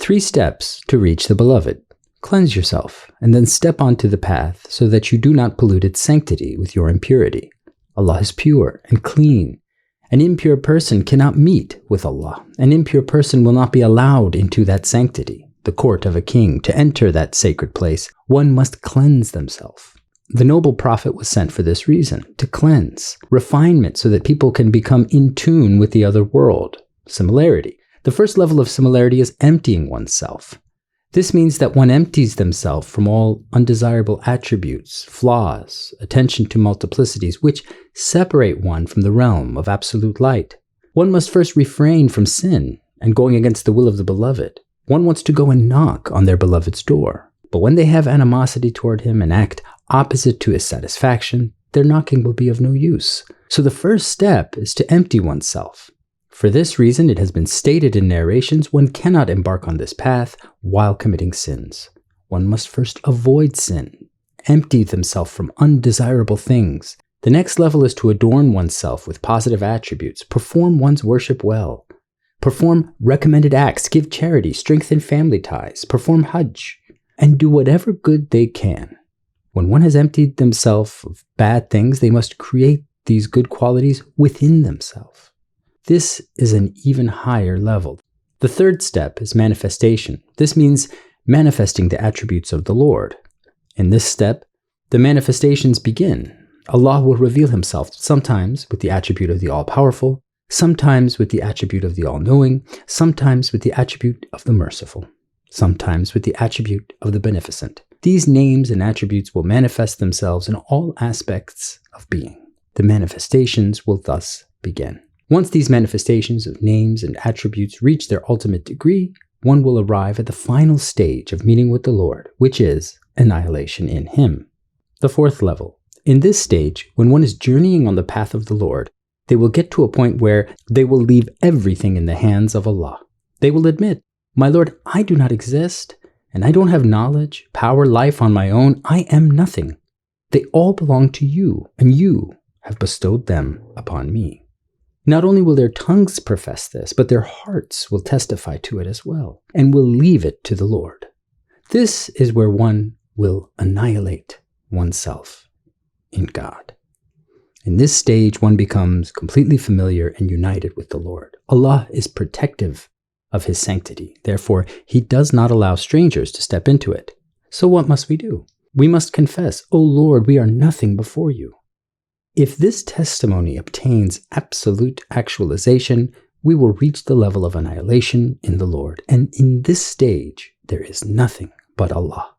3 steps to reach the beloved. Cleanse yourself, and then step onto the path so that you do not pollute its sanctity with your impurity. Allah is pure and clean. An impure person cannot meet with Allah. An impure person will not be allowed into that sanctity, the court of a king. To enter that sacred place, one must cleanse themselves. The noble prophet was sent for this reason, to cleanse, refinement, so that people can become in tune with the other world. Similarity. The first level of similarity is emptying oneself. This means that one empties themselves from all undesirable attributes, flaws, attention to multiplicities, which separate one from the realm of absolute light. One must first refrain from sin and going against the will of the beloved. One wants to go and knock on their beloved's door. But when they have animosity toward him and act opposite to his satisfaction, their knocking will be of no use. So the first step is to empty oneself. For this reason, it has been stated in narrations, one cannot embark on this path while committing sins. One must first avoid sin, empty themselves from undesirable things. The next level is to adorn oneself with positive attributes, perform one's worship well, perform recommended acts, give charity, strengthen family ties, perform Hajj, and do whatever good they can. When one has emptied themselves of bad things, they must create these good qualities within themselves. This is an even higher level. The third step is manifestation. This means manifesting the attributes of the Lord. In this step, the manifestations begin. Allah will reveal himself sometimes with the attribute of the all-powerful, sometimes with the attribute of the all-knowing, sometimes with the attribute of the merciful, sometimes with the attribute of the beneficent. These names and attributes will manifest themselves in all aspects of being. The manifestations will thus begin. Once these manifestations of names and attributes reach their ultimate degree, one will arrive at the final stage of meeting with the Lord, which is annihilation in him. The fourth level. In this stage, when one is journeying on the path of the Lord, they will get to a point where they will leave everything in the hands of Allah. They will admit, "My Lord, I do not exist, and I don't have knowledge, power, life on my own. I am nothing. They all belong to you, and you have bestowed them upon me." Not only will their tongues profess this, but their hearts will testify to it as well, and will leave it to the Lord. This is where one will annihilate oneself in God. In this stage, one becomes completely familiar and united with the Lord. Allah is protective of his sanctity. Therefore, he does not allow strangers to step into it. So what must we do? We must confess, "O Lord, we are nothing before you." If this testimony obtains absolute actualization, we will reach the level of annihilation in the Lord. And in this stage, there is nothing but Allah.